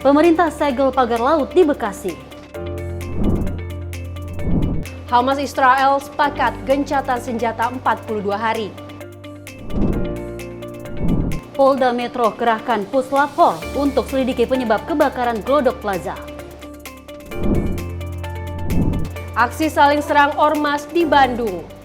Pemerintah segel pagar laut di Bekasi. Hamas Israel sepakat gencatan senjata 42 hari. Polda Metro kerahkan Puslapor untuk selidiki penyebab kebakaran Glodok Plaza. Aksi saling serang ormas di Bandung.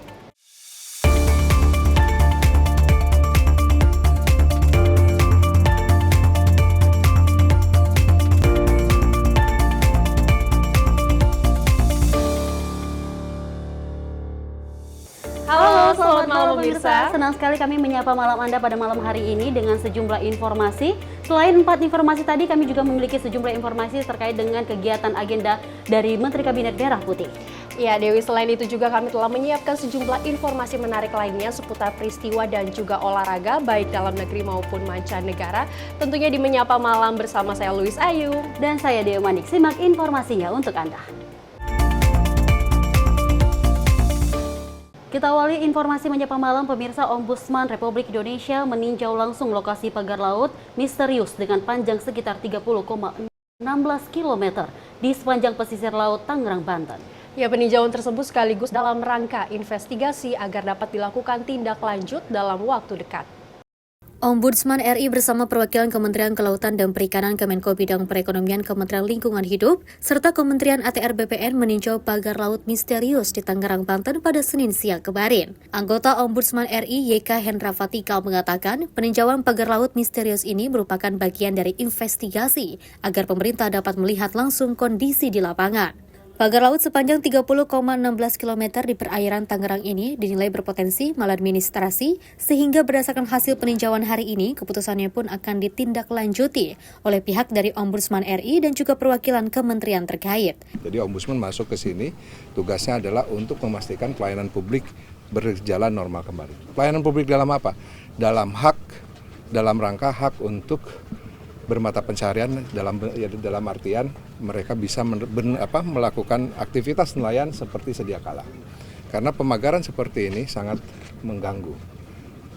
Halo, selamat malam pemirsa. Senang sekali kami menyapa malam Anda pada malam hari ini dengan sejumlah informasi. Selain 4 informasi tadi, kami juga memiliki sejumlah informasi terkait dengan kegiatan agenda dari Menteri Kabinet Merah Putih. Ya Dewi, selain itu juga kami telah menyiapkan sejumlah informasi menarik lainnya seputar peristiwa dan juga olahraga baik dalam negeri maupun mancanegara. Tentunya di Menyapa Malam bersama saya Louis Ayu. Dan saya Dewi Manik. Simak informasinya untuk Anda. Kita awali informasi Menyapa Malam, pemirsa. Ombudsman Republik Indonesia meninjau langsung lokasi pagar laut misterius dengan panjang sekitar 30,16 km di sepanjang pesisir laut Tangerang, Banten. Ya, peninjauan tersebut sekaligus dalam rangka investigasi agar dapat dilakukan tindak lanjut dalam waktu dekat. Ombudsman RI bersama perwakilan Kementerian Kelautan dan Perikanan, Kemenko Bidang Perekonomian, Kementerian Lingkungan Hidup, serta Kementerian ATR BPN meninjau pagar laut misterius di Tangerang, Banten pada Senin siang kemarin. Anggota Ombudsman RI YK Hendra Fatika mengatakan peninjauan pagar laut misterius ini merupakan bagian dari investigasi agar pemerintah dapat melihat langsung kondisi di lapangan. Pagar laut sepanjang 30,16 km di perairan Tangerang ini dinilai berpotensi maladministrasi, sehingga berdasarkan hasil peninjauan hari ini, keputusannya pun akan ditindaklanjuti oleh pihak dari Ombudsman RI dan juga perwakilan kementerian terkait. Jadi Ombudsman masuk ke sini, tugasnya adalah untuk memastikan pelayanan publik berjalan normal kembali. Pelayanan publik dalam apa? Dalam rangka hak untuk bermata pencaharian, dalam artian mereka bisa melakukan aktivitas nelayan seperti sedia kala. Karena pemagaran seperti ini sangat mengganggu.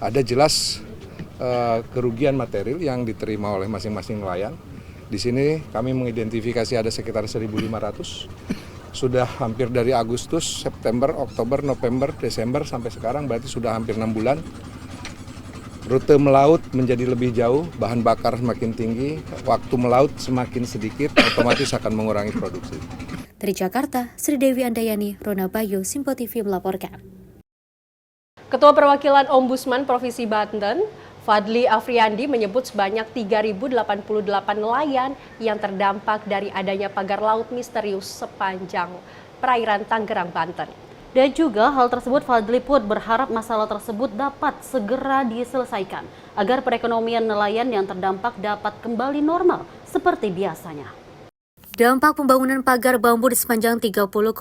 Ada jelas kerugian material yang diterima oleh masing-masing nelayan. Di sini kami mengidentifikasi ada sekitar 1.500. Sudah hampir dari Agustus, September, Oktober, November, Desember sampai sekarang, berarti sudah hampir 6 bulan. Rute melaut menjadi lebih jauh, bahan bakar semakin tinggi, waktu melaut semakin sedikit, otomatis akan mengurangi produksi. Dari Jakarta, Sri Dewi Andayani, Rona Bayu, Simpo TV melaporkan. Ketua Perwakilan Ombudsman Provinsi Banten, Fadli Afriandi menyebut sebanyak 3.088 nelayan yang terdampak dari adanya pagar laut misterius sepanjang perairan Tangerang, Banten. Dan juga hal tersebut Fadli pun berharap masalah tersebut dapat segera diselesaikan agar perekonomian nelayan yang terdampak dapat kembali normal seperti biasanya. Dampak pembangunan pagar bambu di sepanjang 30,16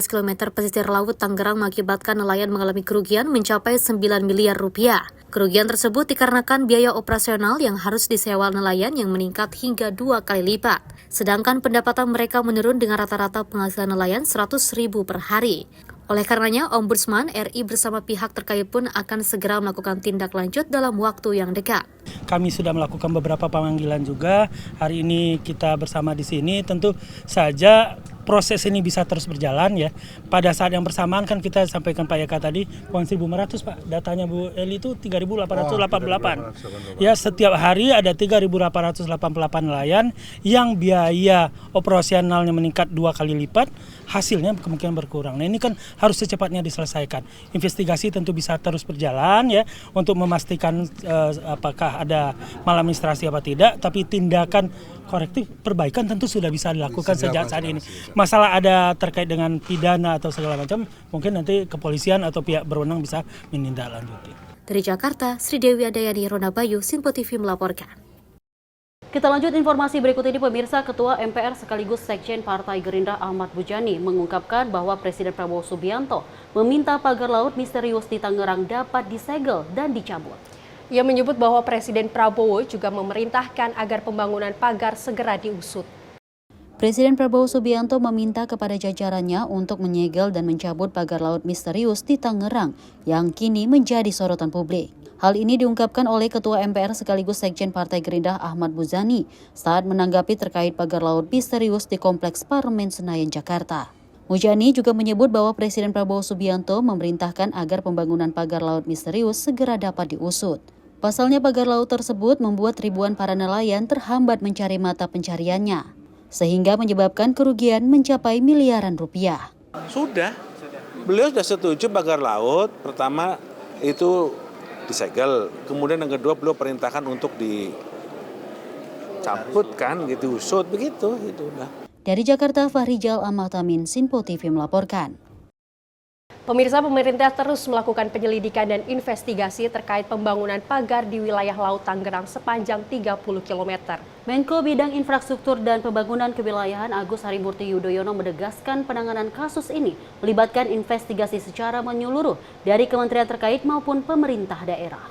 km pesisir laut Tangerang mengakibatkan nelayan mengalami kerugian mencapai 9 miliar rupiah. Kerugian tersebut dikarenakan biaya operasional yang harus disewa nelayan yang meningkat hingga 2 kali lipat. Sedangkan pendapatan mereka menurun dengan rata-rata penghasilan nelayan 100.000 per hari. Oleh karenanya, Ombudsman RI bersama pihak terkait pun akan segera melakukan tindak lanjut dalam waktu yang dekat. Kami sudah melakukan beberapa pemanggilan juga. Hari ini kita bersama di sini, tentu saja proses ini bisa terus berjalan ya. Pada saat yang bersamaan kan kita sampaikan Pak Yaka tadi, uang 1.500 Pak. Datanya Bu Eli itu 3.888. Ya, setiap hari ada 3.888 nelayan yang biaya operasionalnya meningkat 2 kali lipat, hasilnya kemungkinan berkurang. Nah, ini kan harus secepatnya diselesaikan. Investigasi tentu bisa terus berjalan ya untuk memastikan apakah ada maladministrasi apa tidak, tapi tindakan korektif perbaikan tentu sudah bisa dilakukan sejak saat ini. Masalah ada terkait dengan pidana atau segala macam, mungkin nanti kepolisian atau pihak berwenang bisa menindaklanjuti. Dari Jakarta, Sri Dewi Andayani, Rona Bayu, Simpo TV melaporkan. Kita lanjut informasi berikut ini, pemirsa. Ketua MPR sekaligus Sekjen Partai Gerindra Ahmad Muzani mengungkapkan bahwa Presiden Prabowo Subianto meminta pagar laut misterius di Tangerang dapat disegel dan dicabut. Ia menyebut bahwa Presiden Prabowo juga memerintahkan agar pembangunan pagar segera diusut. Presiden Prabowo Subianto meminta kepada jajarannya untuk menyegel dan mencabut pagar laut misterius di Tangerang yang kini menjadi sorotan publik. Hal ini diungkapkan oleh Ketua MPR sekaligus Sekjen Partai Gerindra Ahmad Muzani saat menanggapi terkait pagar laut misterius di Kompleks Parlemen Senayan, Jakarta. Muzani juga menyebut bahwa Presiden Prabowo Subianto memerintahkan agar pembangunan pagar laut misterius segera dapat diusut. Pasalnya pagar laut tersebut membuat ribuan para nelayan terhambat mencari mata pencariannya, sehingga menyebabkan kerugian mencapai miliaran rupiah. Beliau sudah setuju pagar laut, pertama itu disegel, kemudian yang kedua beliau perintahkan untuk dicabut kan, gitu, usut begitu, itu udah. Dari Jakarta, Fahrijal Ahmad Amin, Sinpo TV melaporkan. Pemirsa, pemerintah terus melakukan penyelidikan dan investigasi terkait pembangunan pagar di wilayah Laut Tangerang sepanjang 30 km. Menko Bidang Infrastruktur dan Pembangunan Kewilayahan Agus Harimurti Yudhoyono menegaskan penanganan kasus ini melibatkan investigasi secara menyeluruh dari kementerian terkait maupun pemerintah daerah.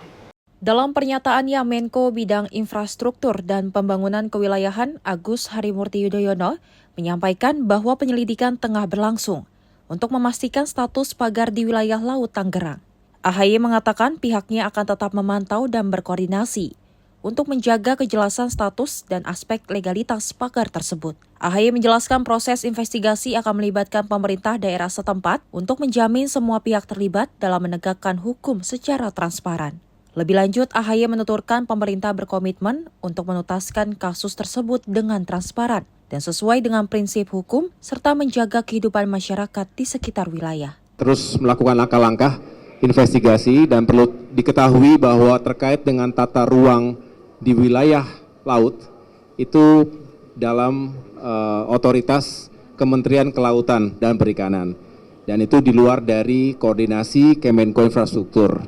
Dalam pernyataannya, Menko Bidang Infrastruktur dan Pembangunan Kewilayahan Agus Harimurti Yudhoyono menyampaikan bahwa penyelidikan tengah berlangsung untuk memastikan status pagar di wilayah Laut Tangerang. AHY mengatakan pihaknya akan tetap memantau dan berkoordinasi untuk menjaga kejelasan status dan aspek legalitas pagar tersebut. AHY menjelaskan proses investigasi akan melibatkan pemerintah daerah setempat untuk menjamin semua pihak terlibat dalam menegakkan hukum secara transparan. Lebih lanjut, AHY menuturkan pemerintah berkomitmen untuk menuntaskan kasus tersebut dengan transparan dan sesuai dengan prinsip hukum serta menjaga kehidupan masyarakat di sekitar wilayah. Terus melakukan langkah-langkah investigasi dan perlu diketahui bahwa terkait dengan tata ruang di wilayah laut itu dalam otoritas Kementerian Kelautan dan Perikanan dan itu di luar dari koordinasi Kemenko Infrastruktur.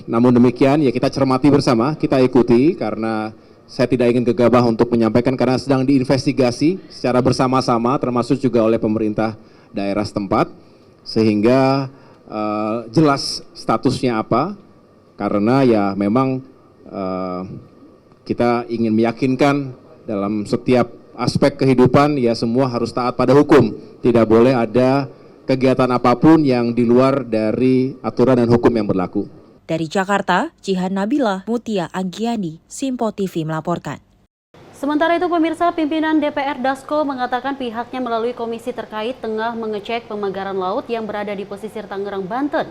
Namun demikian ya kita cermati bersama, kita ikuti karena saya tidak ingin gegabah untuk menyampaikan karena sedang diinvestigasi secara bersama-sama termasuk juga oleh pemerintah daerah setempat sehingga jelas statusnya apa karena ya memang kita ingin meyakinkan dalam setiap aspek kehidupan ya semua harus taat pada hukum, tidak boleh ada kegiatan apapun yang di luar dari aturan dan hukum yang berlaku. Dari Jakarta, Jihan Nabila Mutia Anggiani, Simpo TV melaporkan. Sementara itu pemirsa, pimpinan DPR Dasko mengatakan pihaknya melalui komisi terkait tengah mengecek pemagaran laut yang berada di pesisir Tangerang, Banten.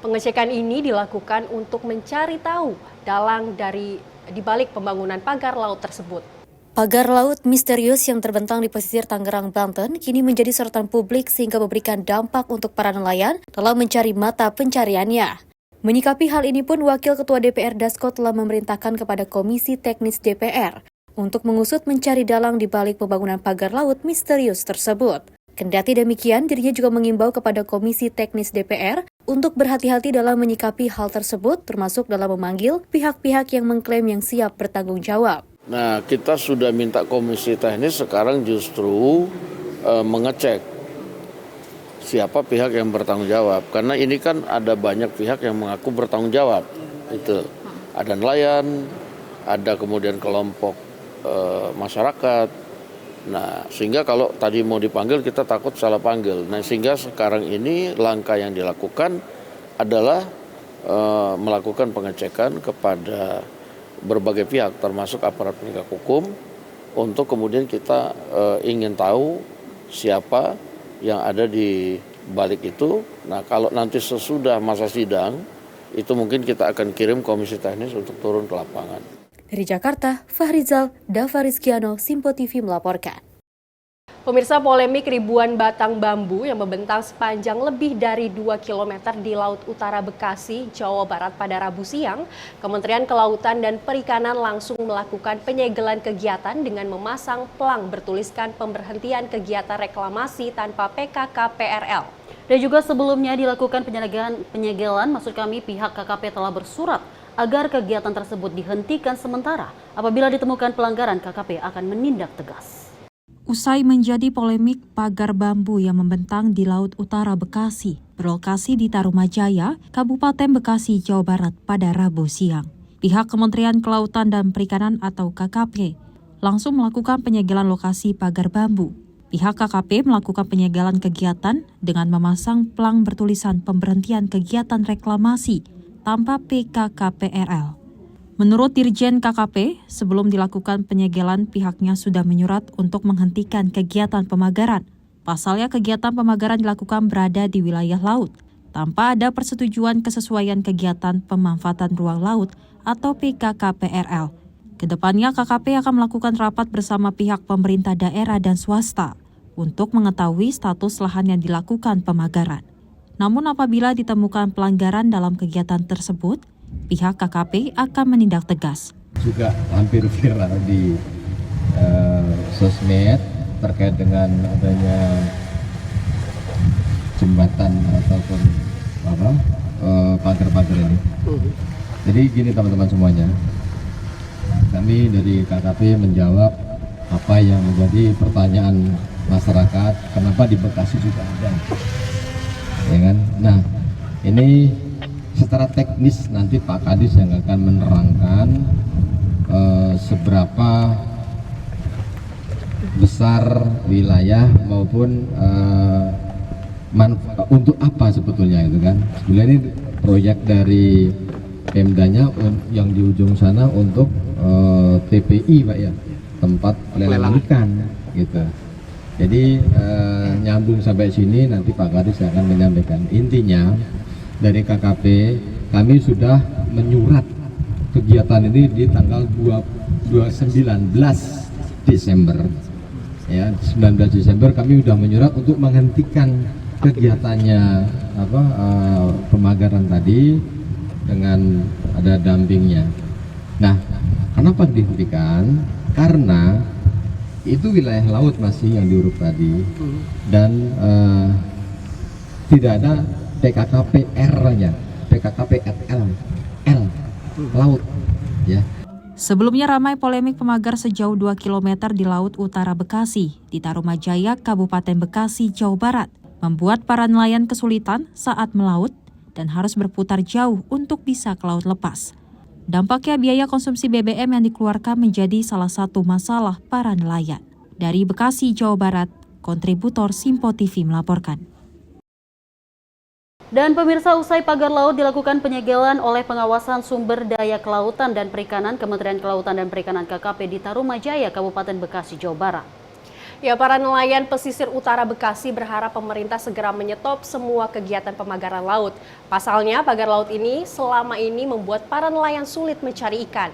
Pengecekan ini dilakukan untuk mencari tahu dalang di balik pembangunan pagar laut tersebut. Pagar laut misterius yang terbentang di pesisir Tangerang, Banten kini menjadi sorotan publik sehingga memberikan dampak untuk para nelayan dalam mencari mata pencariannya. Menyikapi hal ini pun Wakil Ketua DPR Dasko telah memerintahkan kepada Komisi Teknis DPR untuk mengusut mencari dalang di balik pembangunan pagar laut misterius tersebut. Kendati demikian, dirinya juga mengimbau kepada Komisi Teknis DPR untuk berhati-hati dalam menyikapi hal tersebut, termasuk dalam memanggil pihak-pihak yang mengklaim yang siap bertanggung jawab. Nah, kita sudah minta Komisi Teknis sekarang justru mengecek siapa pihak yang bertanggung jawab. Karena ini kan ada banyak pihak yang mengaku bertanggung jawab. Itu ada nelayan, ada kemudian kelompok masyarakat. Nah, sehingga kalau tadi mau dipanggil kita takut salah panggil. Nah, sehingga sekarang ini langkah yang dilakukan adalah melakukan pengecekan kepada berbagai pihak termasuk aparat penegak hukum untuk kemudian kita ingin tahu siapa yang ada di balik itu. Nah, kalau nanti sesudah masa sidang, itu mungkin kita akan kirim Komisi Teknis untuk turun ke lapangan. Dari Jakarta, Fahrizal Davarizkiano, Simpo TV melaporkan. Pemirsa, polemik ribuan batang bambu yang membentang sepanjang lebih dari 2 km di Laut Utara Bekasi, Jawa Barat pada Rabu siang, Kementerian Kelautan dan Perikanan langsung melakukan penyegelan kegiatan dengan memasang pelang bertuliskan pemberhentian kegiatan reklamasi tanpa PKK-PRL. Dan juga sebelumnya dilakukan penyegelan, pihak KKP telah bersurat agar kegiatan tersebut dihentikan sementara. Apabila ditemukan pelanggaran, KKP akan menindak tegas. Usai menjadi polemik pagar bambu yang membentang di Laut Utara Bekasi, berlokasi di Tarumajaya, Kabupaten Bekasi, Jawa Barat pada Rabu siang. Pihak Kementerian Kelautan dan Perikanan atau KKP langsung melakukan penyegelan lokasi pagar bambu. Pihak KKP melakukan penyegelan kegiatan dengan memasang pelang bertulisan pemberhentian kegiatan reklamasi tanpa PKKPRL. Menurut Dirjen KKP, sebelum dilakukan penyegelan pihaknya sudah menyurat untuk menghentikan kegiatan pemagaran. Pasalnya kegiatan pemagaran dilakukan berada di wilayah laut, tanpa ada persetujuan kesesuaian kegiatan pemanfaatan ruang laut atau PKKPRL. Kedepannya KKP akan melakukan rapat bersama pihak pemerintah daerah dan swasta untuk mengetahui status lahan yang dilakukan pemagaran. Namun apabila ditemukan pelanggaran dalam kegiatan tersebut, pihak KKP akan menindak tegas. Juga hampir viral di sosmed terkait dengan adanya jembatan ataupun pagar-pagar ini. Jadi gini teman-teman semuanya, kami dari KKP menjawab apa yang menjadi pertanyaan masyarakat, kenapa di Bekasi juga ada, ya kan? Nah, ini secara teknis nanti Pak Kadis yang akan menerangkan seberapa besar wilayah maupun untuk apa sebetulnya itu kan. Sebenarnya ini proyek dari Pemdanya yang di ujung sana untuk TPI Pak ya, tempat pelelangan ikan gitu. Jadi nyambung sampai sini nanti Pak Kadis akan menyampaikan. Intinya dari KKP kami sudah menyurat kegiatan ini di tanggal 19 Desember. Ya, 19 Desember kami sudah menyurat untuk menghentikan kegiatannya pemagaran tadi dengan ada dampingnya. Nah, kenapa dihentikan? Karena itu wilayah laut masih yang diuruk tadi dan tidak ada PKKPR-nya, PKKPRL, laut, ya. Sebelumnya ramai polemik pemagar sejauh 2 km di Laut Utara Bekasi, di Tarumajaya, Kabupaten Bekasi, Jawa Barat, membuat para nelayan kesulitan saat melaut dan harus berputar jauh untuk bisa ke laut lepas. Dampaknya biaya konsumsi BBM yang dikeluarkan menjadi salah satu masalah para nelayan. Dari Bekasi, Jawa Barat, kontributor Simpo TV melaporkan. Dan pemirsa, usai pagar laut dilakukan penyegelan oleh pengawasan sumber daya kelautan dan perikanan Kementerian Kelautan dan Perikanan KKP di Tarumajaya, Kabupaten Bekasi, Jawa Barat. Ya, para nelayan pesisir utara Bekasi berharap pemerintah segera menyetop semua kegiatan pemagaran laut. Pasalnya, pagar laut ini selama ini membuat para nelayan sulit mencari ikan.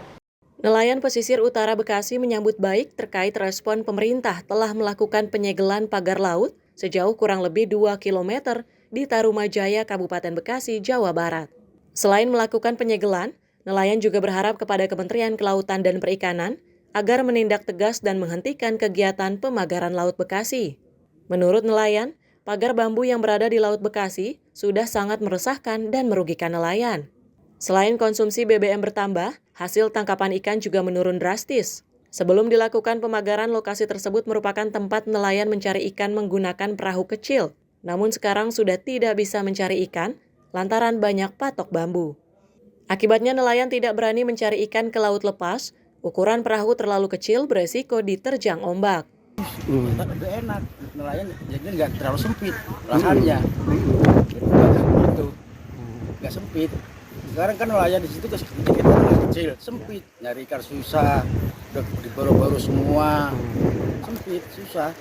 Nelayan pesisir utara Bekasi menyambut baik terkait respon pemerintah telah melakukan penyegelan pagar laut sejauh kurang lebih 2 km di Tarumajaya, Kabupaten Bekasi, Jawa Barat. Selain melakukan penyegelan, nelayan juga berharap kepada Kementerian Kelautan dan Perikanan agar menindak tegas dan menghentikan kegiatan pemagaran Laut Bekasi. Menurut nelayan, pagar bambu yang berada di Laut Bekasi sudah sangat meresahkan dan merugikan nelayan. Selain konsumsi BBM bertambah, hasil tangkapan ikan juga menurun drastis. Sebelum dilakukan pemagaran, lokasi tersebut merupakan tempat nelayan mencari ikan menggunakan perahu kecil. Namun sekarang sudah tidak bisa mencari ikan lantaran banyak patok bambu. Akibatnya nelayan tidak berani mencari ikan ke laut lepas, ukuran perahu terlalu kecil beresiko diterjang ombak. Udah enak, nelayan jadi nggak terlalu sempit lahannya, nggak sempit. Sekarang kan nelayan di situ sedikit kecil, sempit, nyari ikan susah, udah dibaru-baru semua, sempit, susah.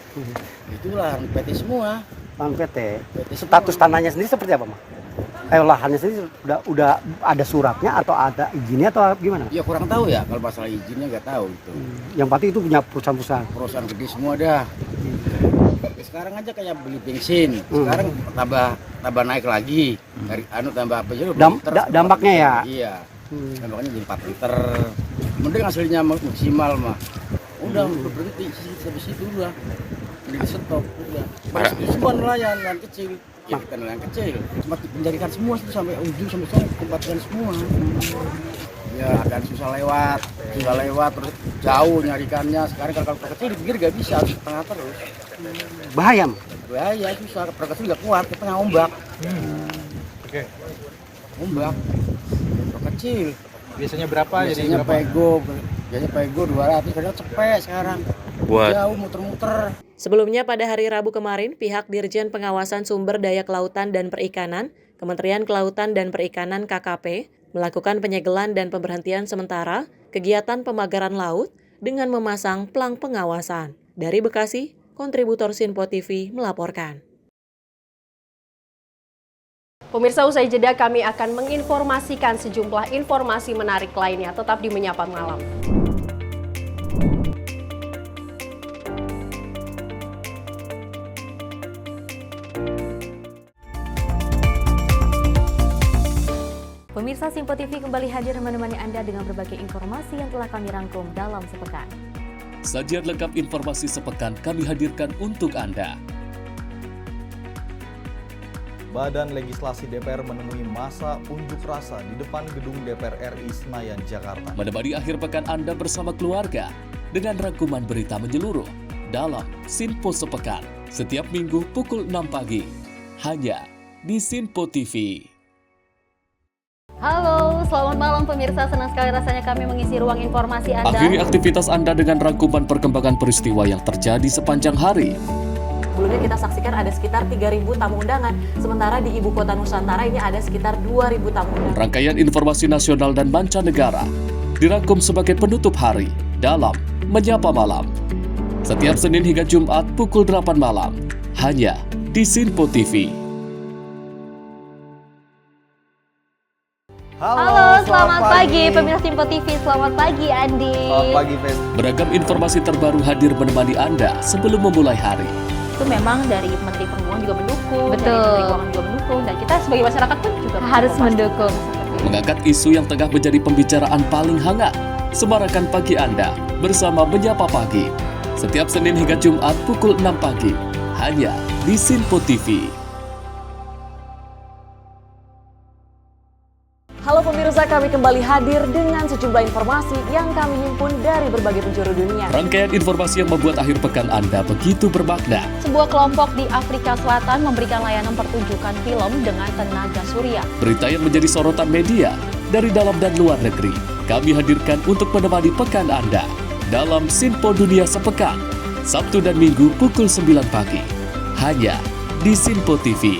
Itulah PT semua. Bang PT, status tanahnya sendiri seperti apa, Mas? Lahannya sendiri udah ada suratnya atau ada izinnya atau gimana? Ya kurang tahu ya, kalau masalah izinnya nggak tahu itu. Yang pasti itu punya perusahaan-perusahaan. Perusahaan gede semua dah. Sekarang aja kayak beli bensin, sekarang tambah naik lagi. Dari tambah apa aja? Dampaknya ya? Iya, dampaknya jadi 4 liter. Mending hasilnya maksimal mah. Udah berhenti sampai situ udah. Di stop udah. Semua nelayan kecil. Ya, kita nelayan kecil. Cuma menjadikan semua itu sampai ujung sampai sana tempatkan semua. Ya akan susah lewat terus jauh nyarikannya. Sekarang kalau kecil di pinggir nggak bisa, harus di tengah terus. Bahaya, Bahaya, susah. Perahu kecil nggak kuat, ke tengah ombak. Oke. Ombak. Perahu kecil. Biasanya berapa? Biasanya pego 200, kadang cepet sekarang. Jauh muter-muter. Sebelumnya pada hari Rabu kemarin, pihak Dirjen Pengawasan Sumber Daya Kelautan dan Perikanan, Kementerian Kelautan dan Perikanan KKP, melakukan penyegelan dan pemberhentian sementara kegiatan pemagaran laut dengan memasang pelang pengawasan. Dari Bekasi, kontributor Sinpo TV melaporkan. Pemirsa, usai jeda kami akan menginformasikan sejumlah informasi menarik lainnya. Tetap di Menyapa Malam. Pemirsa, Sinpo TV kembali hadir menemani Anda dengan berbagai informasi yang telah kami rangkum dalam sepekan. Sajian lengkap informasi sepekan kami hadirkan untuk Anda. Badan Legislasi DPR menemui masa unjuk rasa di depan gedung DPR RI Senayan, Jakarta. Menemani akhir pekan Anda bersama keluarga dengan rangkuman berita menyeluruh dalam Sinpo Sepekan setiap minggu pukul 6 pagi hanya di Sinpo TV. Halo, selamat malam pemirsa. Senang sekali rasanya kami mengisi ruang informasi Anda. Akhiri aktivitas Anda dengan rangkuman perkembangan peristiwa yang terjadi sepanjang hari. Sebelumnya kita saksikan ada sekitar 3.000 tamu undangan, sementara di Ibu Kota Nusantara ini ada sekitar 2.000 tamu undangan. Rangkaian informasi nasional dan mancanegara dirangkum sebagai penutup hari dalam Menyapa Malam. Setiap Senin hingga Jumat pukul 8 malam, hanya di Sinpo TV. Halo, selamat pagi pemirsa Sinpo TV. Selamat pagi Andi. Selamat pagi, Fen. Beragam informasi terbaru hadir menemani Anda sebelum memulai hari. Itu memang dari Menteri Perhubungan juga mendukung, Betul. dari Menteri Keuangan juga mendukung, dan kita sebagai masyarakat pun juga Harus mendukung. Mengangkat isu yang tengah menjadi pembicaraan paling hangat. Semarakan pagi Anda bersama Menyapa Pagi. Setiap Senin hingga Jumat pukul 6 pagi hanya di Sinpo TV. Halo pemirsa, kami kembali hadir dengan sejumlah informasi yang kami himpun dari berbagai penjuru dunia. Rangkaian informasi yang membuat akhir pekan Anda begitu bermakna. Sebuah kelompok di Afrika Selatan memberikan layanan pertunjukan film dengan tenaga surya. Berita yang menjadi sorotan media dari dalam dan luar negeri kami hadirkan untuk menemani pekan Anda dalam Sinpo Dunia Sepekan, Sabtu dan Minggu pukul 9 pagi hanya di Sinpo TV.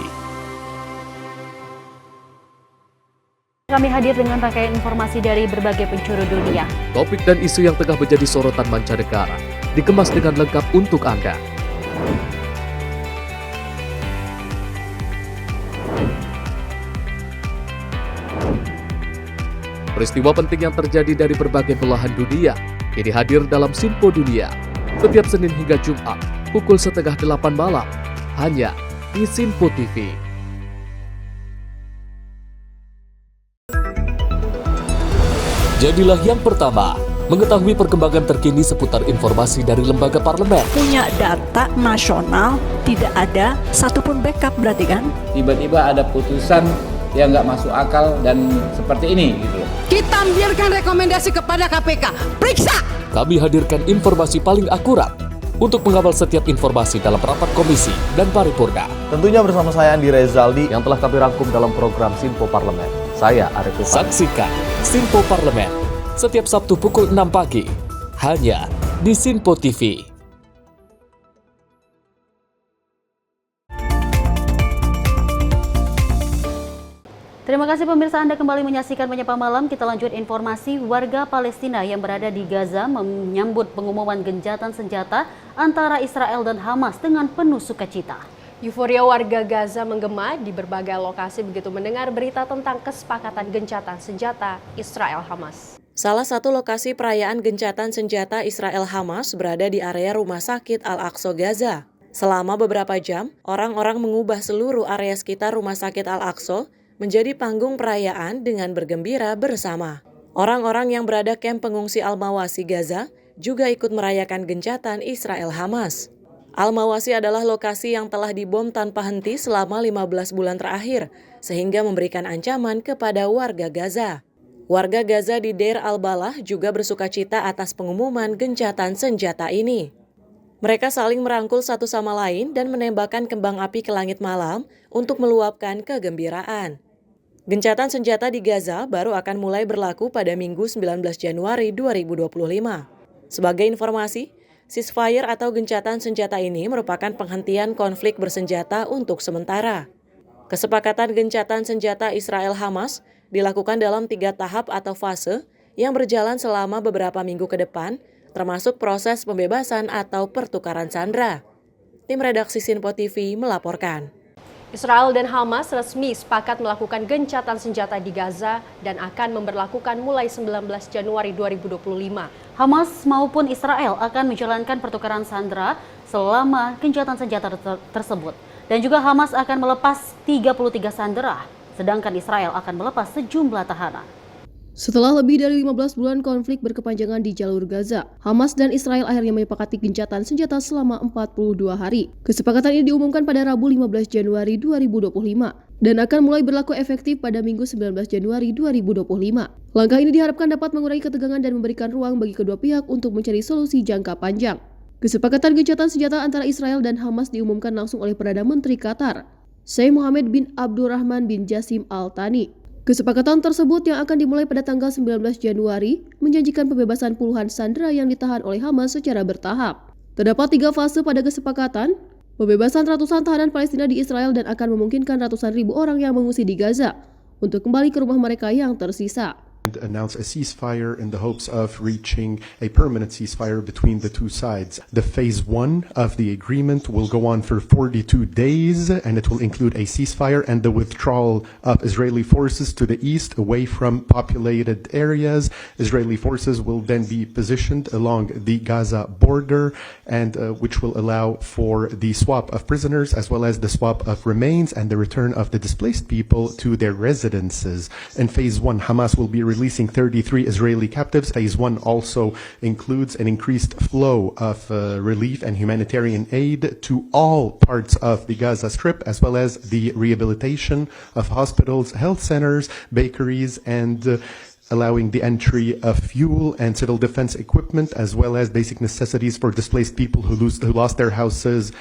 Kami hadir dengan rangkaian informasi dari berbagai penjuru dunia. Topik dan isu yang tengah menjadi sorotan mancanegara dikemas dengan lengkap untuk Anda. Peristiwa penting yang terjadi dari berbagai belahan dunia ini hadir dalam Sinpo Dunia setiap Senin hingga Jumat pukul 7:30 malam hanya di Sinpo TV. Jadilah yang pertama mengetahui perkembangan terkini seputar informasi dari lembaga parlemen. Punya data nasional, tidak ada satupun backup berarti kan? Tiba-tiba ada putusan yang nggak masuk akal dan seperti ini gitu. Kita biarkan rekomendasi kepada KPK, periksa! Kami hadirkan informasi paling akurat untuk mengawal setiap informasi dalam rapat komisi dan paripurna. Tentunya bersama saya Andi Rezaldi yang telah kami rangkum dalam program Sinpo Parlemen. Saya Arif Rifan. Saksikan Sinpo Parlemen setiap Sabtu pukul 6 pagi hanya di Sinpo TV. Terima kasih pemirsa, Anda kembali menyaksikan Menyapa Malam. Kita lanjut informasi. Warga Palestina yang berada di Gaza menyambut pengumuman gencatan senjata antara Israel dan Hamas dengan penuh sukacita. Euforia warga Gaza menggema di berbagai lokasi begitu mendengar berita tentang kesepakatan gencatan senjata Israel-Hamas. Salah satu lokasi perayaan gencatan senjata Israel-Hamas berada di area Rumah Sakit Al-Aqsa Gaza. Selama beberapa jam, orang-orang mengubah seluruh area sekitar Rumah Sakit Al-Aqsa menjadi panggung perayaan dengan bergembira bersama. Orang-orang yang berada kamp pengungsi Al-Mawasi Gaza juga ikut merayakan gencatan Israel-Hamas. Al-Mawasi adalah lokasi yang telah dibom tanpa henti selama 15 bulan terakhir, sehingga memberikan ancaman kepada warga Gaza. Warga Gaza di Deir al-Balah juga bersukacita atas pengumuman gencatan senjata ini. Mereka saling merangkul satu sama lain dan menembakkan kembang api ke langit malam untuk meluapkan kegembiraan. Gencatan senjata di Gaza baru akan mulai berlaku pada Minggu 19 Januari 2025. Sebagai informasi, ceasefire atau gencatan senjata ini merupakan penghentian konflik bersenjata untuk sementara. Kesepakatan gencatan senjata Israel-Hamas dilakukan dalam 3 tahap atau fase yang berjalan selama beberapa minggu ke depan, termasuk proses pembebasan atau pertukaran sandera. Tim redaksi Sinpo TV melaporkan. Israel dan Hamas resmi sepakat melakukan gencatan senjata di Gaza dan akan memberlakukan mulai 19 Januari 2025. Hamas maupun Israel akan menjalankan pertukaran sandera selama gencatan senjata tersebut. Dan juga Hamas akan melepas 33 sandera, sedangkan Israel akan melepas sejumlah tahanan. Setelah lebih dari 15 bulan konflik berkepanjangan di jalur Gaza, Hamas dan Israel akhirnya menyepakati gencatan senjata selama 42 hari. Kesepakatan ini diumumkan pada Rabu 15 Januari 2025 dan akan mulai berlaku efektif pada Minggu 19 Januari 2025. Langkah ini diharapkan dapat mengurangi ketegangan dan memberikan ruang bagi kedua pihak untuk mencari solusi jangka panjang. Kesepakatan gencatan senjata antara Israel dan Hamas diumumkan langsung oleh Perdana Menteri Qatar, Sheikh Mohammed bin Abdurrahman bin Jassim Al Thani. Kesepakatan tersebut yang akan dimulai pada tanggal 19 Januari menjanjikan pembebasan puluhan sandera yang ditahan oleh Hamas secara bertahap. Terdapat 3 fase pada kesepakatan, pembebasan ratusan tahanan Palestina di Israel dan akan memungkinkan ratusan ribu orang yang mengungsi di Gaza untuk kembali ke rumah mereka yang tersisa. Announce a ceasefire in the hopes of reaching a permanent ceasefire between the two sides. The phase 1 of the agreement will go on for 42 days and it will include a ceasefire and the withdrawal of Israeli forces to the east away from populated areas. Israeli forces will then be positioned along the Gaza border and which will allow for the swap of prisoners as well as the swap of remains and the return of the displaced people to their residences. In phase 1, Hamas will be releasing 33 Israeli captives. Phase 1 also includes an increased flow of relief and humanitarian aid to all parts of the Gaza Strip, as well as the rehabilitation of hospitals, health centers, bakeries, and allowing the entry of fuel and civil defense equipment, as well as basic necessities for displaced people who lost their houses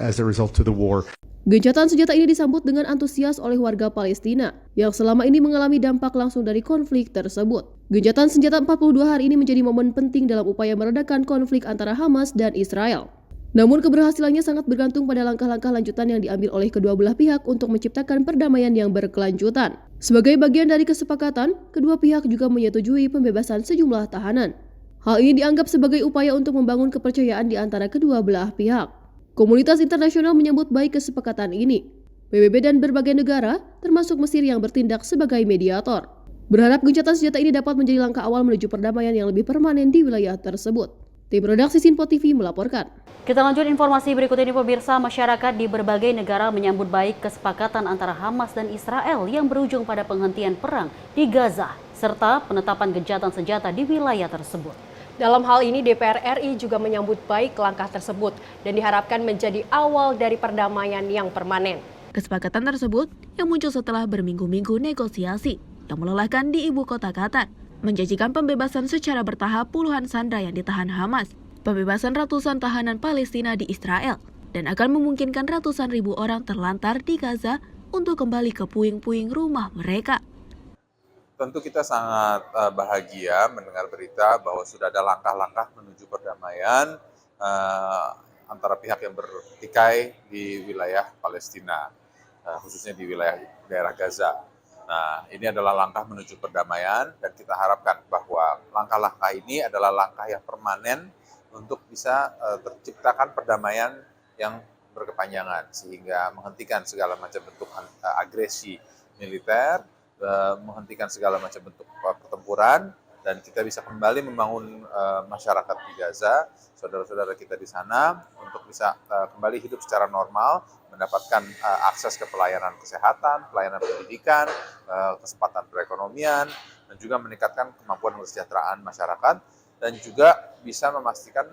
as a result of the war. Gencatan senjata ini disambut dengan antusias oleh warga Palestina yang selama ini mengalami dampak langsung dari konflik tersebut. Gencatan senjata 42 hari ini menjadi momen penting dalam upaya meredakan konflik antara Hamas dan Israel. Namun keberhasilannya sangat bergantung pada langkah-langkah lanjutan yang diambil oleh kedua belah pihak untuk menciptakan perdamaian yang berkelanjutan. Sebagai bagian dari kesepakatan, kedua pihak juga menyetujui pembebasan sejumlah tahanan. Hal ini dianggap sebagai upaya untuk membangun kepercayaan di antara kedua belah pihak. Komunitas internasional menyambut baik kesepakatan ini. PBB dan berbagai negara, termasuk Mesir yang bertindak sebagai mediator, berharap gencatan senjata ini dapat menjadi langkah awal menuju perdamaian yang lebih permanen di wilayah tersebut. Tim redaksi Sinpo TV melaporkan. Kita lanjut informasi berikut ini pemirsa. Masyarakat di berbagai negara menyambut baik kesepakatan antara Hamas dan Israel yang berujung pada penghentian perang di Gaza serta penetapan gencatan senjata di wilayah tersebut. Dalam hal ini DPR RI juga menyambut baik langkah tersebut dan diharapkan menjadi awal dari perdamaian yang permanen. Kesepakatan tersebut yang muncul setelah berminggu-minggu negosiasi yang melelahkan di ibu kota Qatar, menjanjikan pembebasan secara bertahap puluhan sandera yang ditahan Hamas, pembebasan ratusan tahanan Palestina di Israel, dan akan memungkinkan ratusan ribu orang terlantar di Gaza untuk kembali ke puing-puing rumah mereka. Tentu kita sangat bahagia mendengar berita bahwa sudah ada langkah-langkah menuju perdamaian antara pihak yang bertikai di wilayah Palestina, khususnya di wilayah daerah Gaza. Nah, ini adalah langkah menuju perdamaian dan kita harapkan bahwa langkah-langkah ini adalah langkah yang permanen untuk bisa terciptakan perdamaian yang berkepanjangan sehingga menghentikan segala macam bentuk agresi militer, menghentikan segala macam bentuk pertempuran, dan kita bisa kembali membangun masyarakat di Gaza, saudara-saudara kita di sana, untuk bisa kembali hidup secara normal, mendapatkan akses ke pelayanan kesehatan, pelayanan pendidikan, kesempatan perekonomian, dan juga meningkatkan kemampuan kesejahteraan masyarakat, dan juga bisa memastikan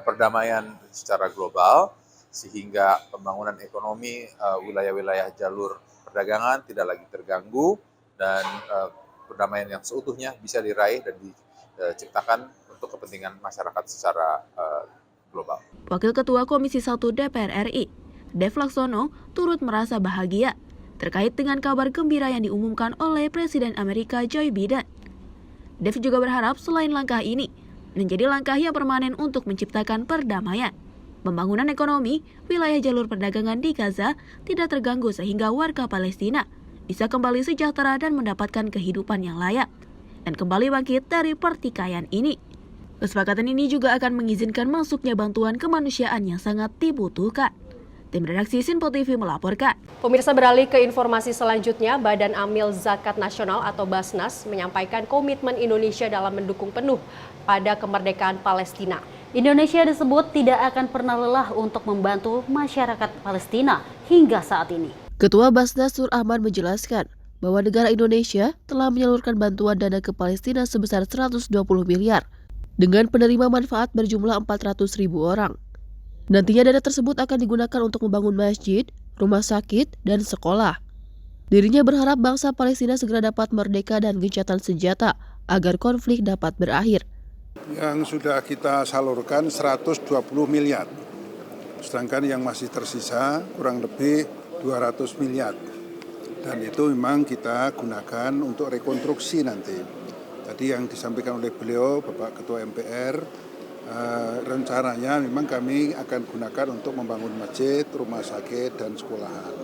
perdamaian secara global, sehingga pembangunan ekonomi wilayah-wilayah jalur perdagangan tidak lagi terganggu dan perdamaian yang seutuhnya bisa diraih dan diciptakan untuk kepentingan masyarakat secara global. Wakil Ketua Komisi 1 DPR RI, Dev Laksono, turut merasa bahagia terkait dengan kabar gembira yang diumumkan oleh Presiden Amerika Joe Biden. Dev juga berharap selain langkah ini menjadi langkah yang permanen untuk menciptakan perdamaian. Pembangunan ekonomi, wilayah jalur perdagangan di Gaza tidak terganggu sehingga warga Palestina bisa kembali sejahtera dan mendapatkan kehidupan yang layak, dan kembali bangkit dari pertikaian ini. Kesepakatan ini juga akan mengizinkan masuknya bantuan kemanusiaan yang sangat dibutuhkan. Tim redaksi Sinpo TV melaporkan. Pemirsa, beralih ke informasi selanjutnya, Badan Amil Zakat Nasional atau Basnas menyampaikan komitmen Indonesia dalam mendukung penuh pada kemerdekaan Palestina. Indonesia disebut tidak akan pernah lelah untuk membantu masyarakat Palestina hingga saat ini. Ketua Basnas Nur Ahmad menjelaskan bahwa negara Indonesia telah menyalurkan bantuan dana ke Palestina sebesar 120 miliar dengan penerima manfaat berjumlah 400.000 orang. Nantinya dana tersebut akan digunakan untuk membangun masjid, rumah sakit, dan sekolah. Dirinya berharap bangsa Palestina segera dapat merdeka dan gencatan senjata agar konflik dapat berakhir. Yang sudah kita salurkan 120 miliar, sedangkan yang masih tersisa kurang lebih 200 miliar. Dan itu memang kita gunakan untuk rekonstruksi nanti. Tadi yang disampaikan oleh beliau, Bapak Ketua MPR, rencananya memang kami akan gunakan untuk membangun masjid, rumah sakit, dan sekolahan.